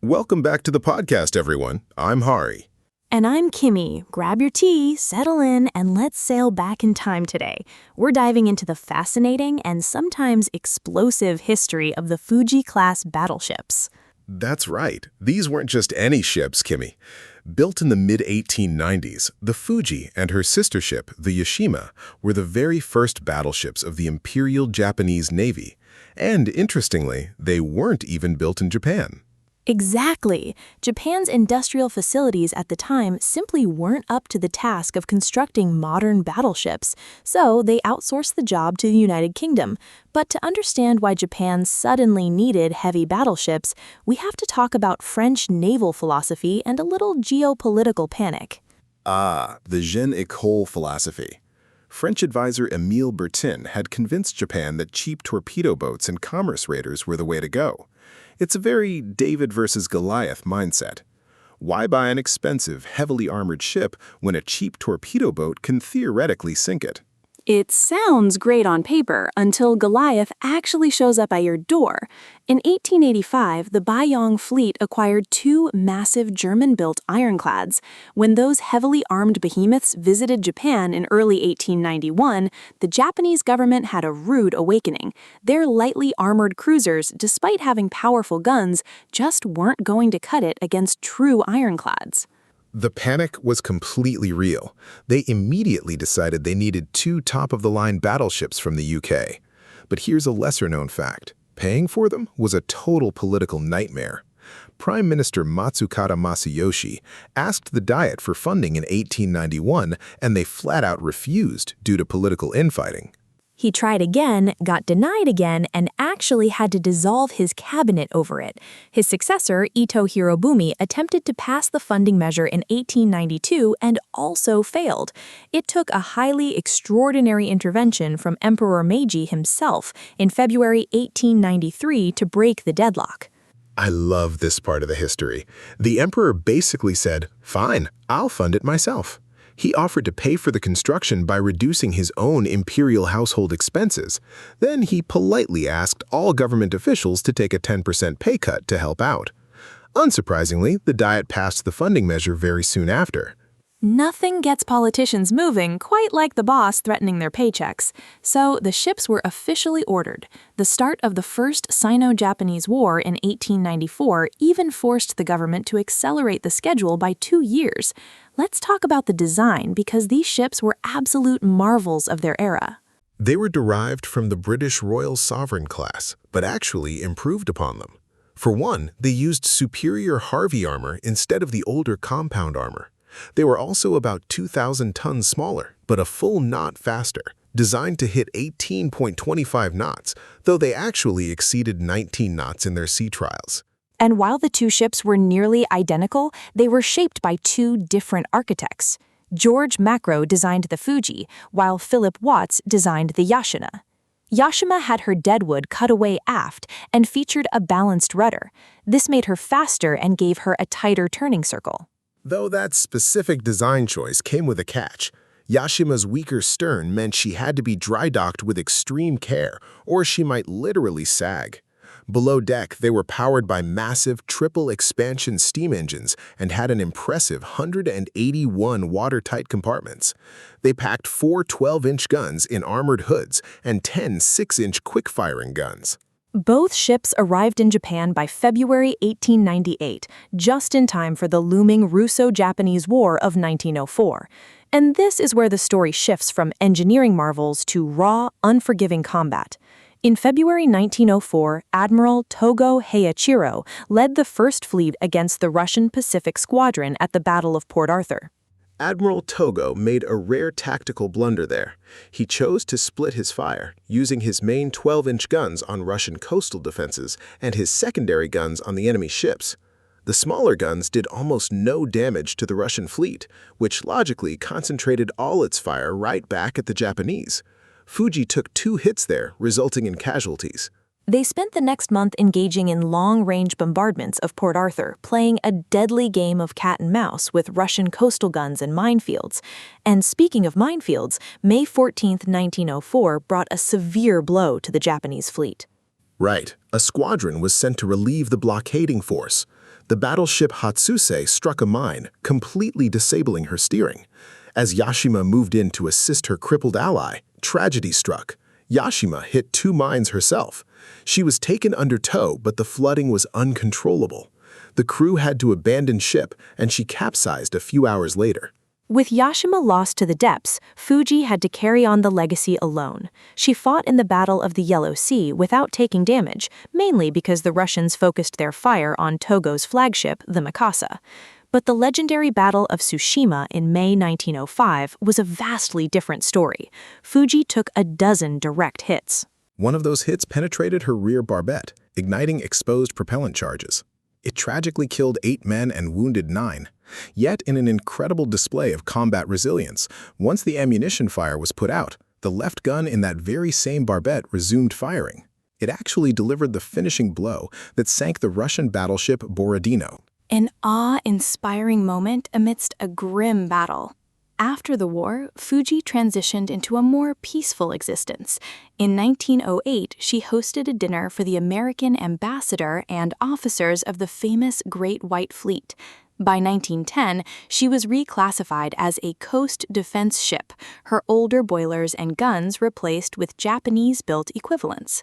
Welcome back to the podcast, everyone. I'm Hari. And I'm Kimmy. Grab your tea, settle in, and let's sail back in time today. We're diving into the fascinating and sometimes explosive history of the Fuji-Class battleships. That's right. These weren't just any ships, Kimmy. Built in the mid-1890s, the Fuji and her sister ship, the Yashima, were the very first battleships of the Imperial Japanese Navy. And interestingly, they weren't even built in Japan. Exactly. Japan's industrial facilities at the time simply weren't up to the task of constructing modern battleships, so they outsourced the job to the United Kingdom. But to understand why Japan suddenly needed heavy battleships, we have to talk about French naval philosophy and a little geopolitical panic. The Jeune École philosophy. French advisor Émile Bertin had convinced Japan that cheap torpedo boats and commerce raiders were the way to go. It's a very David versus Goliath mindset. Why buy an expensive, heavily armored ship when a cheap torpedo boat can theoretically sink it? It sounds great on paper until Goliath actually shows up at your door. In 1885, the Beiyang fleet acquired two massive German-built ironclads. When those heavily armed behemoths visited Japan in early 1891, the Japanese government had a rude awakening. Their lightly armored cruisers, despite having powerful guns, just weren't going to cut it against true ironclads. The panic was completely real. They immediately decided they needed two top-of-the-line battleships from the UK. But here's a lesser-known fact. Paying for them was a total political nightmare. Prime Minister Matsukata Masayoshi asked the Diet for funding in 1891, and they flat-out refused due to political infighting. He tried again, got denied again, and actually had to dissolve his cabinet over it. His successor, Ito Hirobumi, attempted to pass the funding measure in 1892 and also failed. It took a highly extraordinary intervention from Emperor Meiji himself in February 1893 to break the deadlock. I love this part of the history. The emperor basically said, "Fine, I'll fund it myself." He offered to pay for the construction by reducing his own imperial household expenses. Then he politely asked all government officials to take a 10% pay cut to help out. Unsurprisingly, the Diet passed the funding measure very soon after. Nothing gets politicians moving quite like the boss threatening their paychecks. So the ships were officially ordered. The start of the First Sino-Japanese War in 1894 even forced the government to accelerate the schedule by 2 years. Let's talk about the design because these ships were absolute marvels of their era. They were derived from the British Royal Sovereign class, but actually improved upon them. For one, they used superior Harvey armor instead of the older compound armor. They were also about 2,000 tons smaller, but a full knot faster, designed to hit 18.25 knots, though they actually exceeded 19 knots in their sea trials. And while the two ships were nearly identical, they were shaped by two different architects. George Macro designed the Fuji, while Philip Watts designed the Yashima. Yashima had her deadwood cut away aft and featured a balanced rudder. This made her faster and gave her a tighter turning circle. Though that specific design choice came with a catch. Yashima's weaker stern meant she had to be dry-docked with extreme care, or she might literally sag. Below deck, they were powered by massive triple-expansion steam engines and had an impressive 181 watertight compartments. They packed 4 12-inch guns in armored hoods and 10 6-inch quick-firing guns. Both ships arrived in Japan by February 1898, just in time for the looming Russo-Japanese War of 1904. And this is where the story shifts from engineering marvels to raw, unforgiving combat. In February 1904, Admiral Togo Heiichiro led the First Fleet against the Russian Pacific Squadron at the Battle of Port Arthur. Admiral Togo made a rare tactical blunder there. He chose to split his fire, using his main 12-inch guns on Russian coastal defenses and his secondary guns on the enemy ships. The smaller guns did almost no damage to the Russian fleet, which logically concentrated all its fire right back at the Japanese. Fuji took 2 hits there, resulting in casualties. They spent the next month engaging in long-range bombardments of Port Arthur, playing a deadly game of cat and mouse with Russian coastal guns and minefields. And speaking of minefields, May 14, 1904 brought a severe blow to the Japanese fleet. Right. A squadron was sent to relieve the blockading force. The battleship Hatsuse struck a mine, completely disabling her steering. As Yashima moved in to assist her crippled ally, tragedy struck. Yashima hit 2 mines herself. She was taken under tow, but the flooding was uncontrollable. The crew had to abandon ship, and she capsized a few hours later. With Yashima lost to the depths, Fuji had to carry on the legacy alone. She fought in the Battle of the Yellow Sea without taking damage, mainly because the Russians focused their fire on Togo's flagship, the Mikasa. But the legendary Battle of Tsushima in May 1905 was a vastly different story. Fuji took a dozen direct hits. One of those hits penetrated her rear barbette, igniting exposed propellant charges. It tragically killed 8 men and wounded 9. Yet, in an incredible display of combat resilience, once the ammunition fire was put out, the left gun in that very same barbette resumed firing. It actually delivered the finishing blow that sank the Russian battleship Borodino. An awe-inspiring moment amidst a grim battle. After the war, Fuji transitioned into a more peaceful existence. In 1908, she hosted a dinner for the American ambassador and officers of the famous Great White Fleet. By 1910, she was reclassified as a coast defense ship, her older boilers and guns replaced with Japanese-built equivalents.